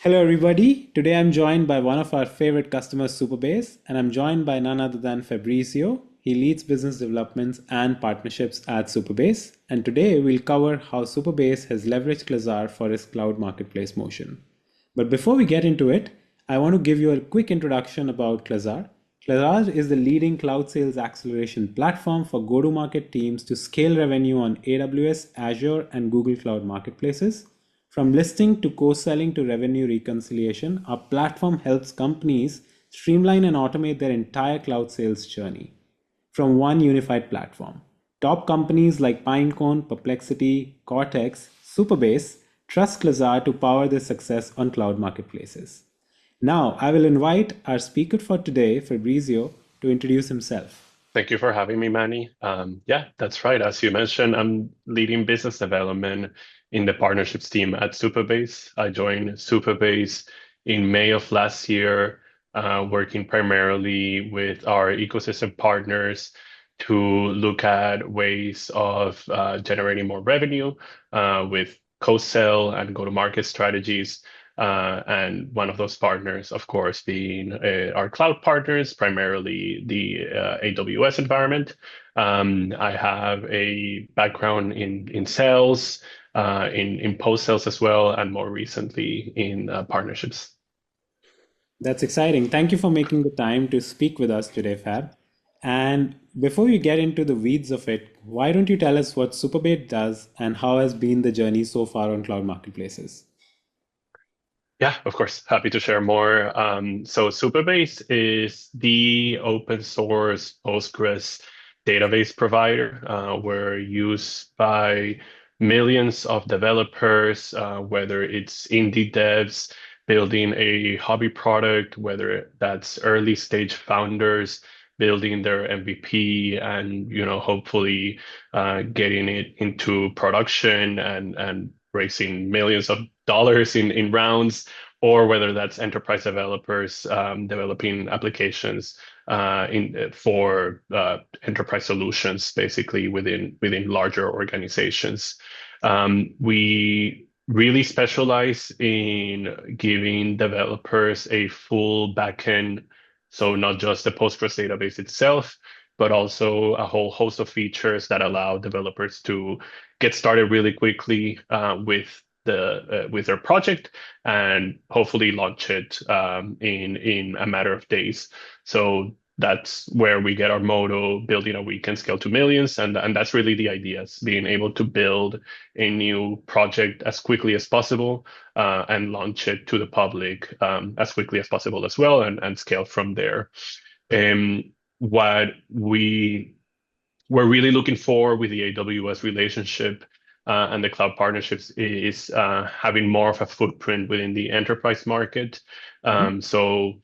Hello, everybody. Today I'm joined by one of our favorite customers, Supabase, and I'm joined by none other than Fabrizio. He leads business developments and partnerships at Supabase. And today we'll cover how Supabase has leveraged Clazar for his cloud marketplace motion. But before we get into it, I want to give you a quick introduction about Clazar. Clazar is the leading cloud sales acceleration platform for go to market teams to scale revenue on AWS, Azure, and Google Cloud marketplaces. From listing to co-selling to revenue reconciliation, our platform helps companies streamline and automate their entire cloud sales journey from one unified platform. Top companies like Pinecone, Perplexity, Cortex, Supabase trust Clazar to power their success on cloud marketplaces. Now, I will invite our speaker for today, Fabrizio, to introduce himself. Thank you for having me, Manny. Yeah, that's right. As you mentioned, I'm leading business development in the partnerships team at Supabase. I joined Supabase in May of last year, working primarily with our ecosystem partners to look at ways of generating more revenue with co-sell and go-to-market strategies. And one of those partners, of course, being our cloud partners, primarily the AWS environment. I have a background in sales, in post sales as well, and more recently in partnerships. That's exciting. Thank you for making the time to speak with us today, Fab. And before we get into the weeds of it, why don't you tell us what Superbait does and how has been the journey so far on cloud marketplaces? Yeah, of course. Happy to share more. So Supabase is the open source Postgres database provider. We're used by millions of developers, whether it's indie devs building a hobby product, whether that's early stage founders building their MVP and hopefully getting it into production and raising millions of dollars in rounds, or whether that's enterprise developers developing applications for enterprise solutions, basically within larger organizations. We really specialize in giving developers a full backend, so not just the Postgres database itself, but also a whole host of features that allow developers to get started really quickly with their project and hopefully launch it in a matter of days. So that's where we get our motto, building a weekend scale to millions. And that's really the idea, is being able to build a new project as quickly as possible and launch it to the public as quickly as possible as well, and scale from there. What we we're really looking for with the AWS relationship and the cloud partnerships is having more of a footprint within the enterprise market. Mhm. So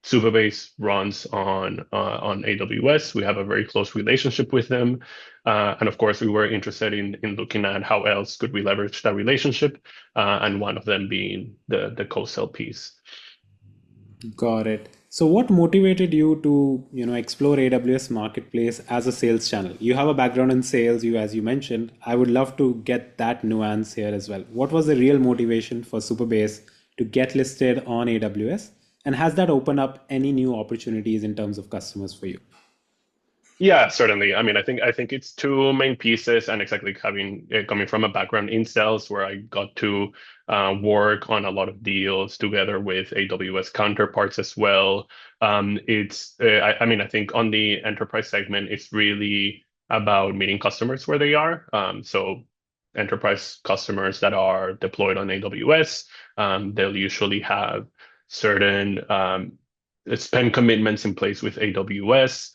Supabase runs on AWS. We have a very close relationship with them, and of course, we were interested in looking at how else could we leverage that relationship, and one of them being the co-sell piece. Got it. So what motivated you to, explore AWS Marketplace as a sales channel? You have a background in sales, as you mentioned. I would love to get that nuance here as well. What was the real motivation for Superbase to get listed on AWS? And has that opened up any new opportunities in terms of customers for you? Yeah, certainly. I mean, I think it's two main pieces, and exactly having coming from a background in sales where I got to work on a lot of deals together with AWS counterparts as well. I mean, I think on the enterprise segment, it's really about meeting customers where they are. So enterprise customers that are deployed on AWS, they'll usually have certain spend commitments in place with AWS.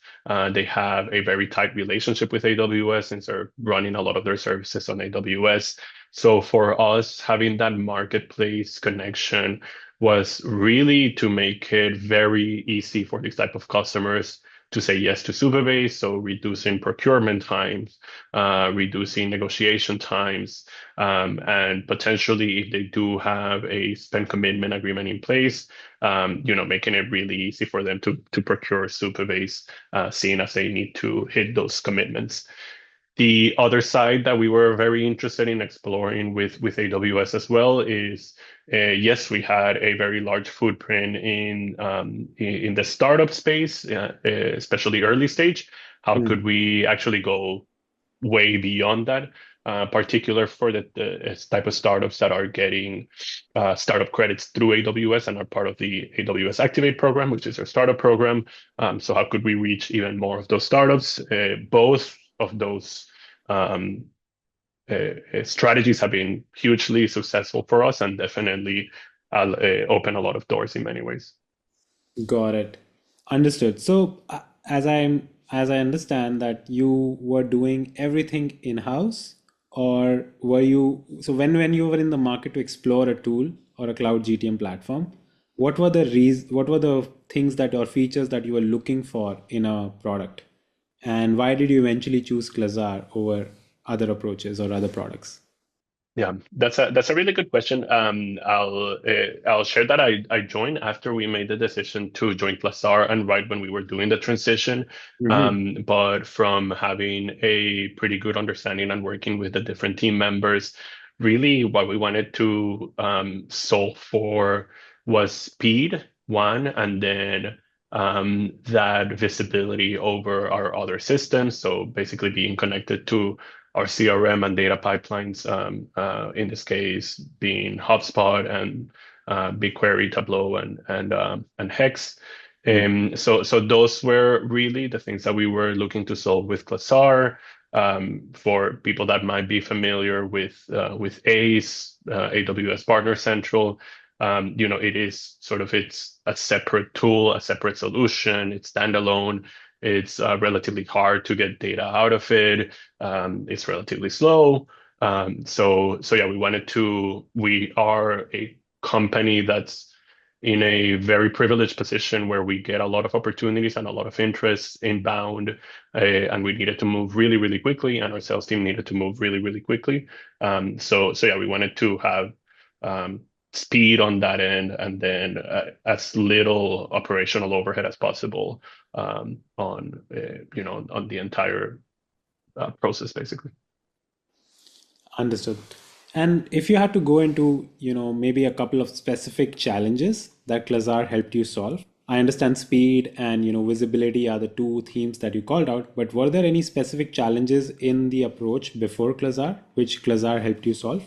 They have a very tight relationship with AWS since they're running a lot of their services on AWS. So for us, having that marketplace connection was really to make it very easy for these type of customers to say yes to Supabase. So reducing procurement times, reducing negotiation times, and potentially if they do have a spend commitment agreement in place, making it really easy for them to procure Supabase, seeing as they need to hit those commitments. The other side that we were very interested in exploring with AWS as well is yes, we had a very large footprint in the startup space, especially early stage. How could Hmm. we actually go way beyond that, particular for the type of startups that are getting startup credits through AWS and are part of the AWS Activate program, which is our startup program. So how could we reach even more of those startups? Both of those um, strategies have been hugely successful for us and definitely open a lot of doors in many ways. Got it. Understood. So, as I understand that you were doing everything in-house, or were you so when you were in the market to explore a tool or a cloud GTM platform, what were the things that or features that you were looking for in a product? And why did you eventually choose Clazar over other approaches or other products? Yeah, that's a really good question. I'll share that I joined after we made the decision to join Plaçar and right when we were doing the transition. Hmm. But from having a pretty good understanding and working with the different team members, really what we wanted to solve for was speed, one, and then that visibility over our other systems. So basically being connected to our CRM and data pipelines, in this case being HubSpot and BigQuery, Tableau, and Hex. So those were really the things that we were looking to solve with Classar. For people that might be familiar with ACE, AWS Partner Central, it is sort of it's a separate tool, a separate solution. It's standalone. It's relatively hard to get data out of it. It's relatively slow. So yeah, we are a company that's in a very privileged position where we get a lot of opportunities and a lot of interest inbound, and we needed to move really, really quickly, and our sales team needed to move really, really quickly. So yeah, we wanted to have um, speed on that end, and then as little operational overhead as possible on the entire process, basically. Understood. And if you had to go into, maybe a couple of specific challenges that Clazar helped you solve, I understand speed and, visibility are the two themes that you called out, but were there any specific challenges in the approach before Clazar, which Clazar helped you solve?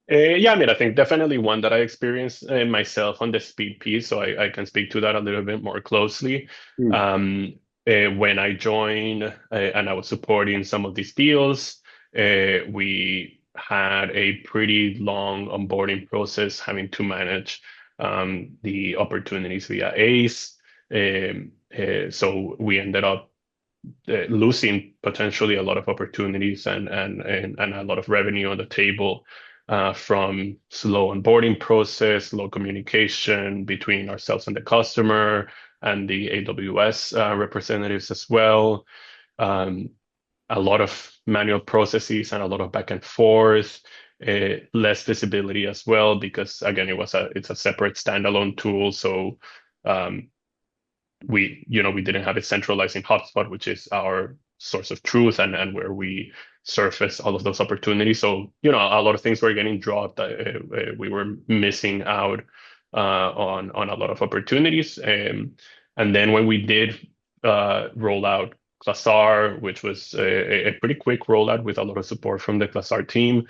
Yeah, I mean, I think definitely one that I experienced myself on the speed piece, so I can speak to that a little bit more closely. Hmm. When I joined and I was supporting some of these deals, we had a pretty long onboarding process, having to manage the opportunities via ACE. So we ended up losing potentially a lot of opportunities and a lot of revenue on the table from slow onboarding process, slow communication between ourselves and the customer and the AWS representatives as well. Um, a lot of manual processes and a lot of back and forth, less visibility as well, because again, it's a separate standalone tool. So um, we didn't have it centralized in HubSpot, which is our source of truth and where we surface all of those opportunities. So, a lot of things were getting dropped. We were missing out on a lot of opportunities. And then when we did roll out Classar, which was a pretty quick rollout with a lot of support from the Classar team,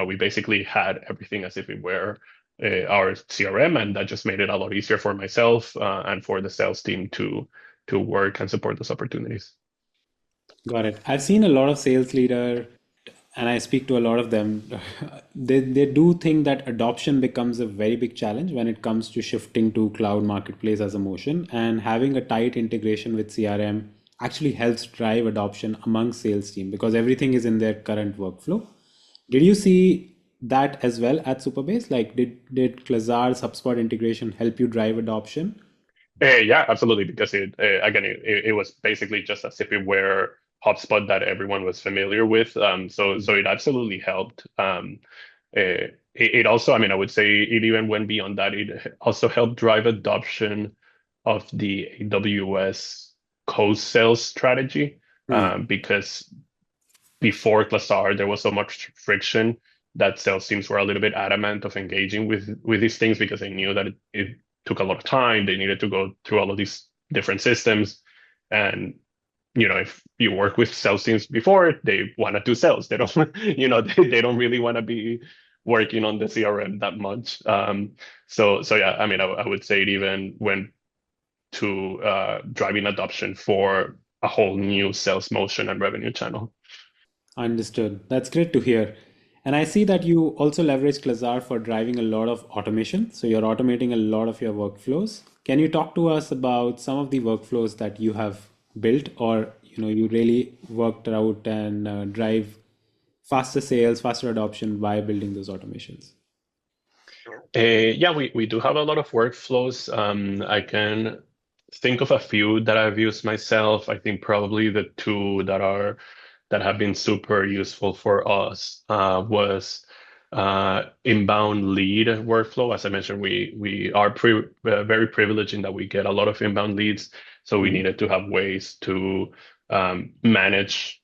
we basically had everything as if it were our CRM, and that just made it a lot easier for myself and for the sales team to work and support those opportunities. Got it. I've seen a lot of sales leader and I speak to a lot of them. They do think that adoption becomes a very big challenge when it comes to shifting to cloud marketplace as a motion, and having a tight integration with CRM actually helps drive adoption among sales team because everything is in their current workflow. Did you see that as well at Supabase? Like, did Clazar's HubSpot integration help you drive adoption? Yeah, absolutely. Because again, it was basically just a if where HubSpot that everyone was familiar with. So it absolutely helped. It also, I mean, I would say it even went beyond that. It also helped drive adoption of the AWS co-sales strategy. Hmm. because before Clazar, there was so much friction that sales teams were a little bit adamant of engaging with these things because they knew that it took a lot of time. They needed to go through all of these different systems. And if you work with sales teams before, they want to do sales. They don't, they don't really want to be working on the CRM that much. So yeah, I mean, I would say it even went to driving adoption for a whole new sales motion and revenue channel. Understood. That's great to hear. And I see that you also leverage Clazar for driving a lot of automation. So you're automating a lot of your workflows. Can you talk to us about some of the workflows that you have built or you really worked out and drive faster sales, faster adoption by building those automations? Yeah, we do have a lot of workflows. I can think of a few that I've used myself. I think probably the two that have been super useful for us was inbound lead workflow. As I mentioned, we are very privileged in that we get a lot of inbound leads, so we Mhm. needed to have ways to manage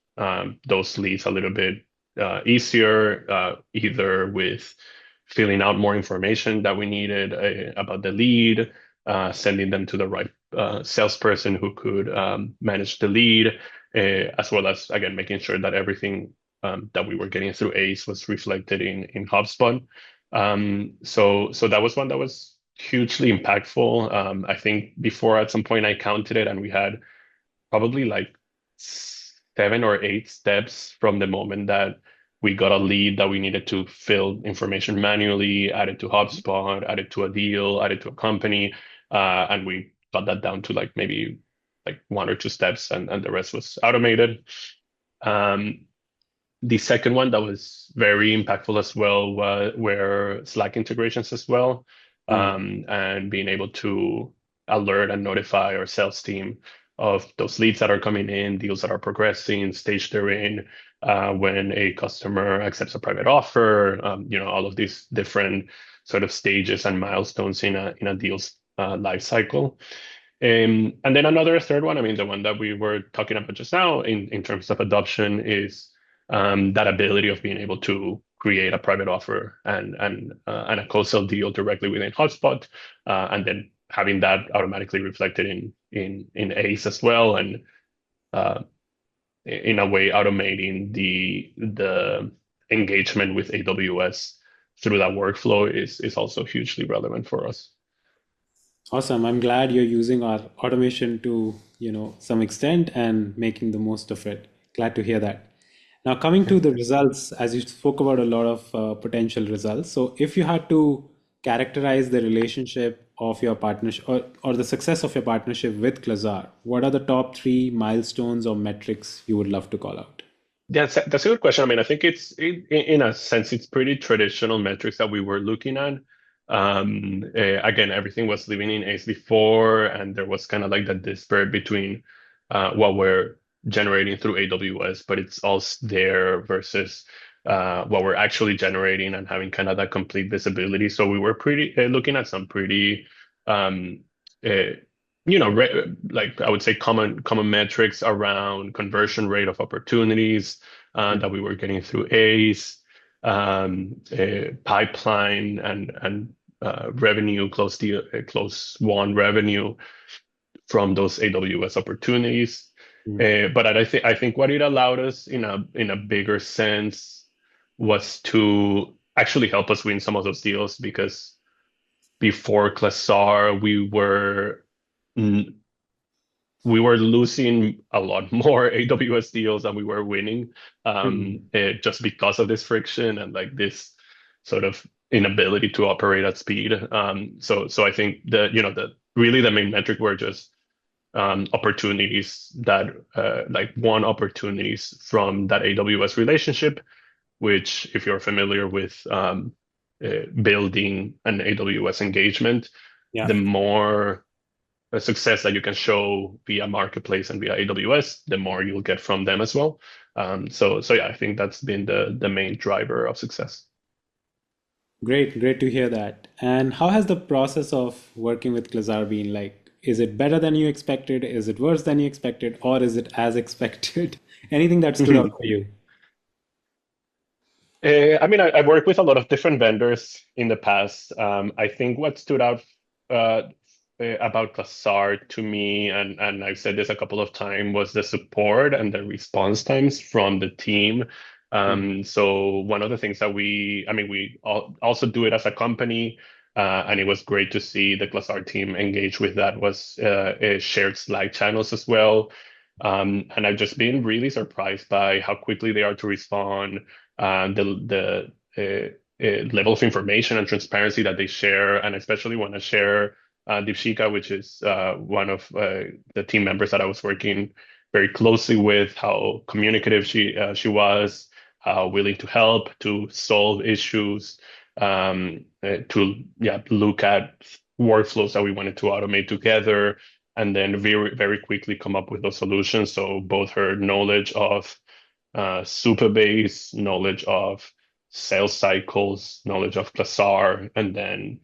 those leads a little bit easier, either with filling out more information that we needed about the lead, sending them to the right salesperson who could manage the lead, as well as, again, making sure that everything that we were getting through ACE was reflected in HubSpot. So that was one that was hugely impactful. I think before at some point I counted it, and we had probably like 7 or 8 steps from the moment that we got a lead that we needed to fill information manually, add it to HubSpot, add it to a deal, add it to a company, and we got that down to like maybe like 1 or 2 steps, and the rest was automated. Um, the second one that was very impactful as well were Slack integrations as well, Hmm. and being able to alert and notify our sales team of those leads that are coming in, deals that are progressing, stage they're in, when a customer accepts a private offer, all of these different sort of stages and milestones in a deal's life cycle. And then another third one, I mean, the one that we were talking about just now in terms of adoption is that ability of being able to create a private offer and a co-sell deal directly within HubSpot, and then having that automatically reflected in ACE as well, and uh, in a way automating the engagement with AWS through that workflow is also hugely relevant for us. Awesome. I'm glad you're using our automation to, some extent and making the most of it. Glad to hear that. Now, coming to the results, as you spoke about a lot of potential results. So, if you had to characterize the relationship of your partnership or the success of your partnership with Clazar, what are the top three milestones or metrics you would love to call out? That's a good question. I mean, I think in a sense, it's pretty traditional metrics that we were looking at. Again, everything was living in ACE before, and there was kind of like that disparate between what we're generating through AWS, but it's also there versus what we're actually generating and having kind of that complete visibility. So we were pretty looking at some pretty um, uh, like I would say common metrics around conversion rate of opportunities that we were getting through ACE, pipeline and revenue, close won revenue from those AWS opportunities. Mm. But I think what it allowed us in a bigger sense was to actually help us win some of those deals, because before Classar, we were losing a lot more AWS deals than we were winning, Mm. just because of this friction and like this sort of inability to operate at speed. So I think that really the main metric were just opportunities that like one opportunities from that AWS relationship, which if you're familiar with building an AWS engagement, Yeah. the more success that you can show via Marketplace and via AWS, the more you'll get from them as well. So yeah, I think that's been the main driver of success. Great to hear that. And how has the process of working with Clazar been like? Is it better than you expected? Is it worse than you expected? Or is it as expected? Anything that stood out for you? I mean, I've worked with a lot of different vendors in the past. I think what stood out uh, about Classar to me, and I've said this a couple of times, was the support and the response times from the team. Mm, So one of the things that I mean, also do it as a company, and it was great to see the Classar team engage with that. Was shared Slack channels as well. And I've just been really surprised by how quickly they are to respond, the level of information and transparency that they share, and especially want to share Deepshika, which is one of the team members that I was working very closely with, how communicative she was, how willing to help, to solve issues, to look at workflows that we wanted to automate together, and then very quickly come up with those solutions. So both her knowledge of Supabase, knowledge of sales cycles, knowledge of Classar, and then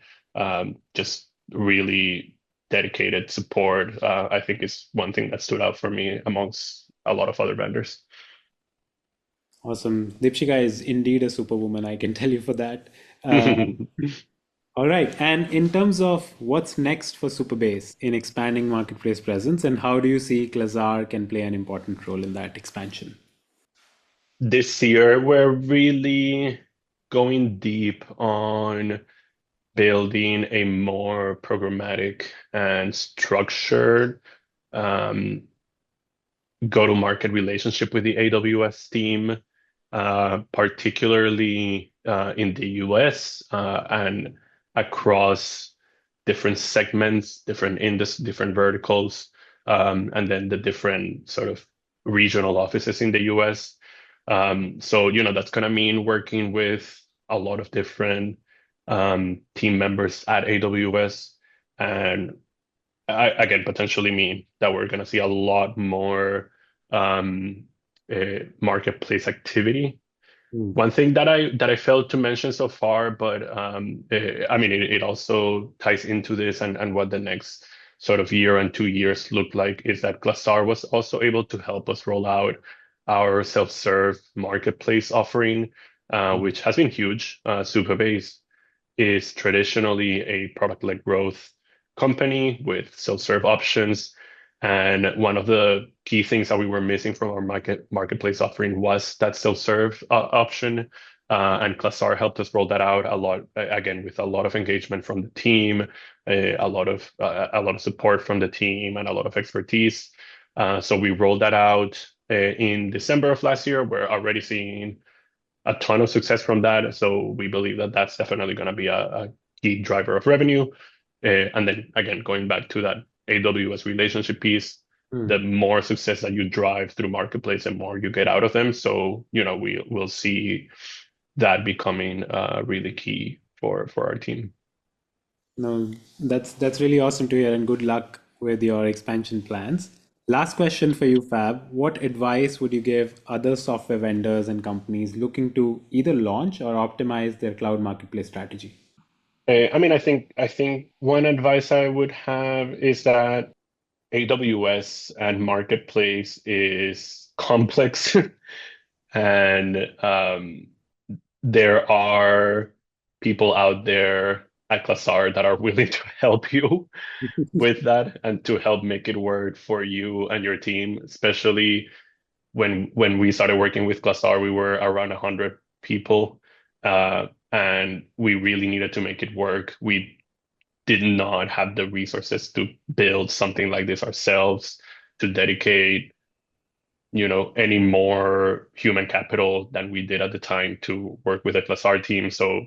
just really dedicated support, I think is one thing that stood out for me amongst a lot of other vendors. awesome. Deepshika is indeed a superwoman, I can tell you for that. Uh, all right. And in terms of what's next for Supabase in expanding marketplace presence, and how do you see Clazar can play an important role in that expansion? This year, we're really going deep on building a more programmatic and structured um, go-to-market relationship with the AWS team, particularly in the US and across different segments, different industries, different verticals, and then the different sort of regional offices in the US. So, that's going to mean working with a lot of different team members at AWS, and again, potentially mean that we're going to see a lot more um, marketplace activity. Mm, One thing that I failed to mention so far, but I mean, it also ties into this and what the next sort of year and 2 years look like, is that Glassar was also able to help us roll out our self-serve marketplace offering, mm, which has been huge. Supabase is traditionally a product-led growth company with self-serve options. And one of the key things that we were missing from our marketplace offering was that self-serve option. And Classar helped us roll that out a lot, again, with a lot of engagement from the team, a lot of support from the team, and a lot of expertise. So we rolled that out in December of last year. We're already seeing a ton of success from that. So we believe that that's definitely going to be a key driver of revenue. And then again, going back to that AWS relationship piece, the mm. more success that you drive through marketplace, the more you get out of them. So, we will see that becoming really key for our team. No, that's really awesome to hear, and good luck with your expansion plans. Last question for you, Fab. What advice would you give other software vendors and companies looking to either launch or optimize their cloud marketplace strategy? I mean, I think one advice I would have is that AWS and marketplace is complex. And there are people out there at Classar that are willing to help you with that and to help make it work for you and your team. Especially when we started working with Classar, we were around 100 people, and we really needed to make it work. We did not have the resources to build something like this ourselves, to dedicate any more human capital than we did at the time to work with the Classar team. So,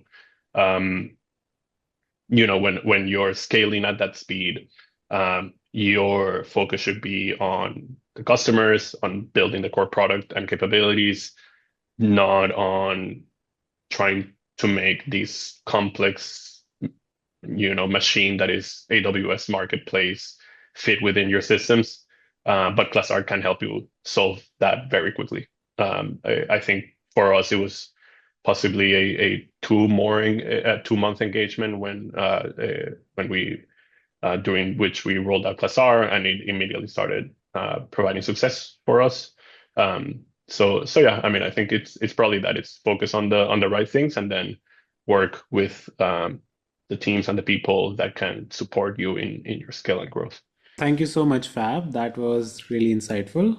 um, when you're scaling at that speed, your focus should be on the customers, on building the core product and capabilities, not on trying to make these complex, machine that is AWS Marketplace fit within your systems. But Classart can help you solve that very quickly. I think for us, it was possibly a 2-month engagement when we during which we rolled out Clazar, and it immediately started providing success for us. So yeah, I mean, I think it's probably that it's focus on the right things, and then work with the teams and the people that can support you in your scale and growth. Thank you so much, Fab. That was really insightful.